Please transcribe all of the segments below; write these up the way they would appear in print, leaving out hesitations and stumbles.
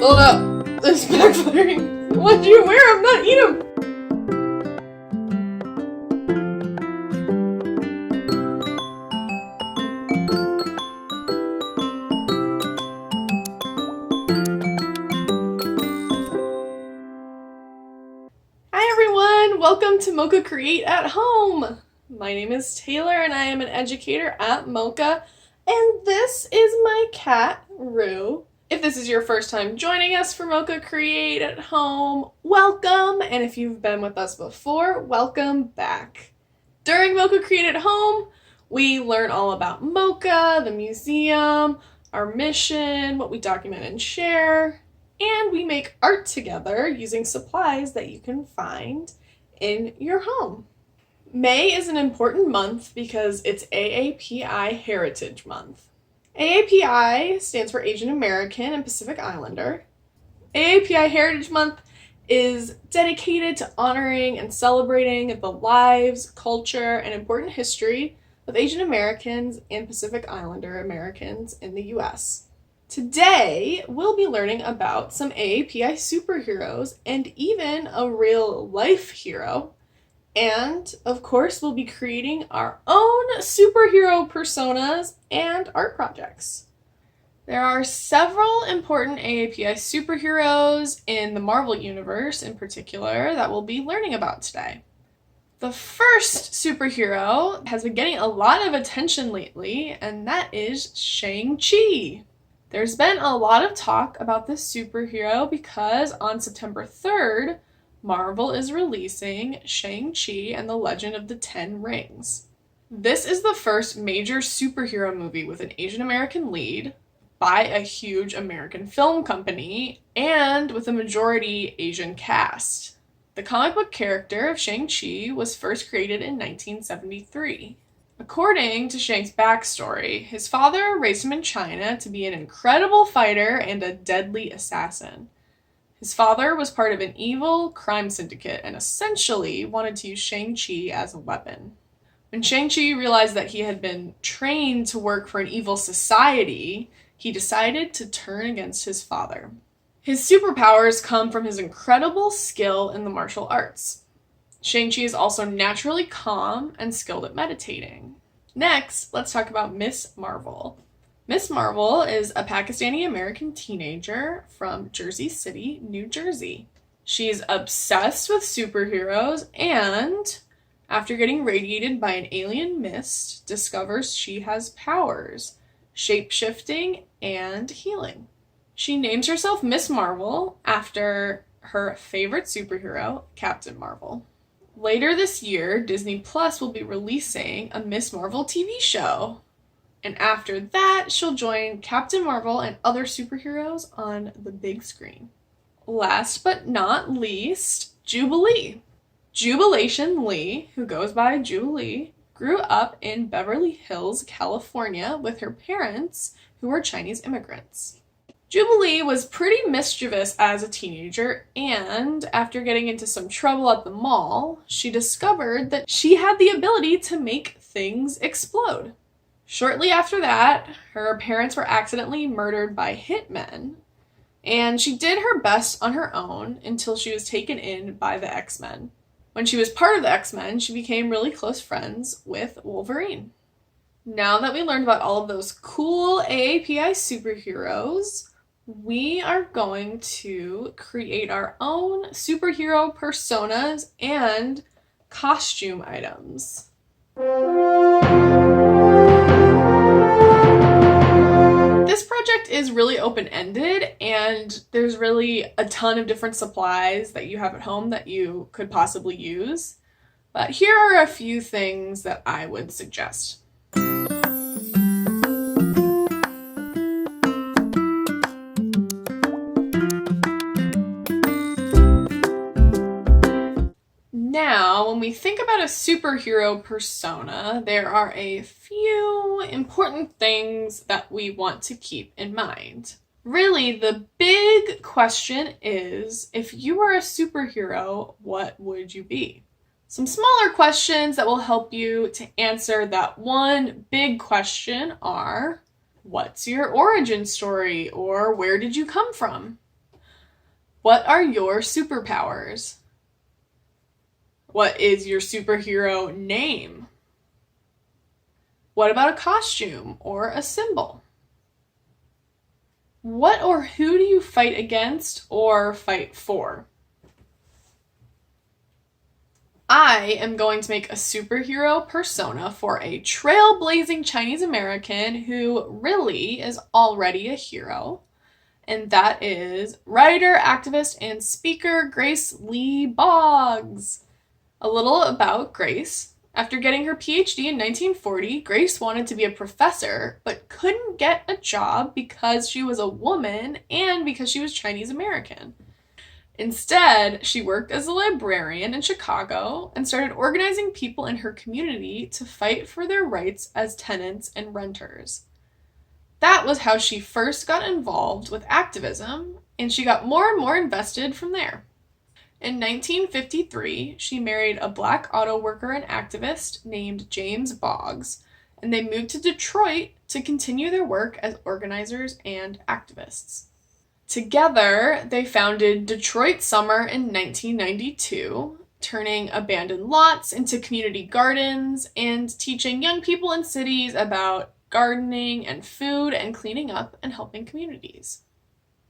Hold up. This is backfiring. What do you wear? I'm not eating them. Hi everyone, welcome to MOCACREATE at home. My name is Taylor and I am an educator at MOCA, and this is my cat, Roux. If this is your first time joining us for MOCACREATE at home, welcome, and if you've been with us before, welcome back. During MOCACREATE at home, we learn all about MOCA, the museum, our mission, what we document and share, and we make art together using supplies that you can find in your home. May is an important month because it's AAPI Heritage Month. AAPI stands for Asian American and Pacific Islander. AAPI Heritage Month is dedicated to honoring and celebrating the lives, culture, and important history of Asian Americans and Pacific Islander Americans in the US. Today, we'll be learning about some AAPI superheroes and even a real-life hero. And, of course, we'll be creating our own superhero personas and art projects. There are several important AAPI superheroes in the Marvel Universe in particular that we'll be learning about today. The first superhero has been getting a lot of attention lately, and that is ShangChi. There's been a lot of talk about this superhero because on September 3rd, Marvel is releasing Shang-Chi and the Legend of the Ten Rings. This is the first major superhero movie with an Asian American lead by a huge American film company and with a majority Asian cast. The comic book character of Shang-Chi was first created in 1973. According to Shang's backstory, his father raised him in China to be an incredible fighter and a deadly assassin. His father was part of an evil crime syndicate and essentially wanted to use Shang-Chi as a weapon. When Shang-Chi realized that he had been trained to work for an evil society, he decided to turn against his father. His superpowers come from his incredible skill in the martial arts. Shang-Chi is also naturally calm and skilled at meditating. Next, let's talk about Miss Marvel. Miss Marvel is a Pakistani-American teenager from Jersey City, New Jersey. She's obsessed with superheroes and, after getting radiated by an alien mist, discovers she has powers, shape-shifting and healing. She names herself Miss Marvel after her favorite superhero, Captain Marvel. Later this year, Disney Plus will be releasing a Miss Marvel TV show. And after that, she'll join Captain Marvel and other superheroes on the big screen. Last but not least, Jubilee. Jubilation Lee, who goes by Jubilee, grew up in Beverly Hills, California with her parents, who were Chinese immigrants. Jubilee was pretty mischievous as a teenager, and after getting into some trouble at the mall, she discovered that she had the ability to make things explode. Shortly after that, her parents were accidentally murdered by hitmen, and she did her best on her own until she was taken in by the X-Men. When she was part of the X-Men, she became really close friends with Wolverine. Now that we learned about all of those cool AAPI superheroes, we are going to create our own superhero personas and costume items. This project is really open-ended, and there's really a ton of different supplies that you have at home that you could possibly use. But here are a few things that I would suggest. Now, when we think about a superhero persona, there are a few important things that we want to keep in mind. Really, the big question is, if you were a superhero, what would you be? Some smaller questions that will help you to answer that one big question are, what's your origin story, or where did you come from? What are your superpowers? What is your superhero name? What about a costume or a symbol? What or who do you fight against or fight for? I am going to make a superhero persona for a trailblazing Chinese American who really is already a hero. And that is writer, activist, and speaker Grace Lee Boggs. A little about Grace. After getting her PhD in 1940, Grace wanted to be a professor, but couldn't get a job because she was a woman and because she was Chinese American. Instead, she worked as a librarian in Chicago and started organizing people in her community to fight for their rights as tenants and renters. That was how she first got involved with activism, and she got more and more invested from there. In 1953, she married a Black auto worker and activist named James Boggs, and they moved to Detroit to continue their work as organizers and activists. Together, they founded Detroit Summer in 1992, turning abandoned lots into community gardens and teaching young people in cities about gardening and food and cleaning up and helping communities.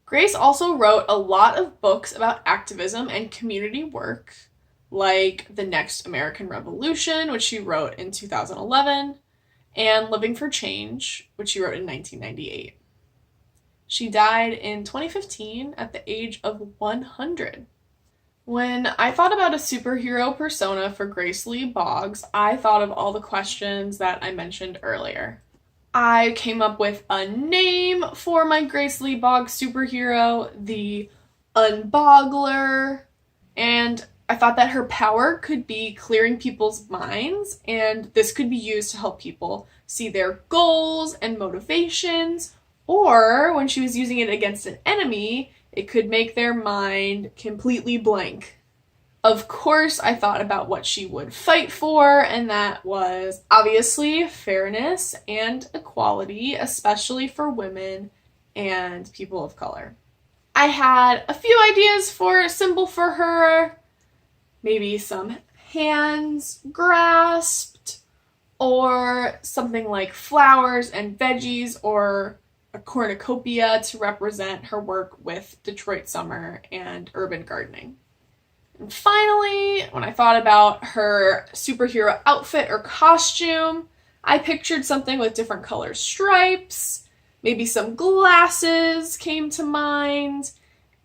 Grace also wrote a lot of books about activism and community work, like The Next American Revolution, which she wrote in 2011, and Living for Change, which she wrote in 1998. She died in 2015 at the age of 100. When I thought about a superhero persona for Grace Lee Boggs, I thought of all the questions that I mentioned earlier. I came up with a name for my Grace Lee Boggs superhero, the Unboggler, and I thought that her power could be clearing people's minds, and this could be used to help people see their goals and motivations, or when she was using it against an enemy, it could make their mind completely blank. Of course, I thought about what she would fight for, and that was obviously fairness and equality, especially for women and people of color. I had a few ideas for a symbol for her, maybe some hands grasped, or something like flowers and veggies, or a cornucopia to represent her work with Detroit Summer and urban gardening. And finally, when I thought about her superhero outfit or costume, I pictured something with different color stripes, maybe some glasses came to mind,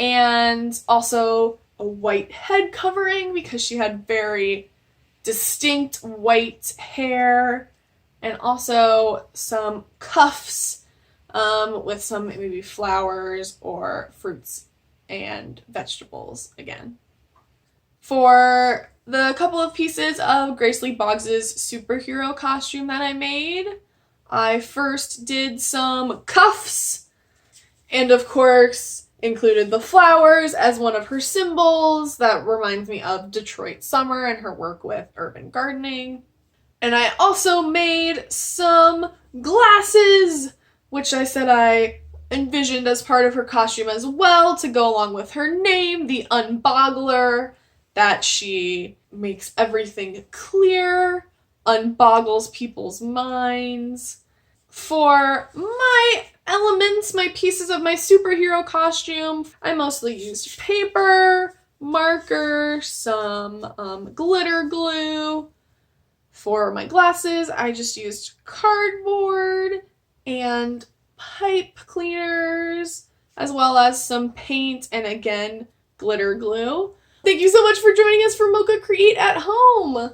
and also a white head covering because she had very distinct white hair, and also some cuffs with some maybe flowers or fruits and vegetables again. For the couple of pieces of Grace Lee Boggs' superhero costume that I made, I first did some cuffs and of course included the flowers as one of her symbols. That reminds me of Detroit Summer and her work with urban gardening. And I also made some glasses, which I said I envisioned as part of her costume as well to go along with her name, the Unboggler, that she makes everything clear, unboggles people's minds. For my elements, my pieces of my superhero costume, I mostly used paper, marker, some glitter glue. For my glasses, I just used cardboard and pipe cleaners, as well as some paint and again, glitter glue. Thank you so much for joining us for MOCACREATE at Home.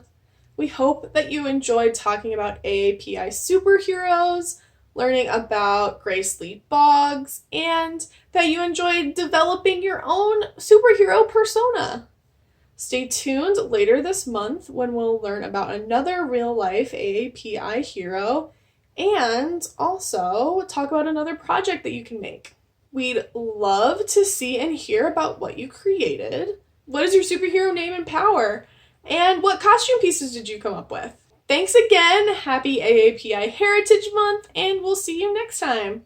We hope that you enjoyed talking about AAPI superheroes, learning about Grace Lee Boggs, and that you enjoyed developing your own superhero persona. Stay tuned later this month when we'll learn about another real-life AAPI hero and also talk about another project that you can make. We'd love to see and hear about what you created. What is your superhero name and power? And what costume pieces did you come up with? Thanks again, happy AAPI Heritage Month, and we'll see you next time.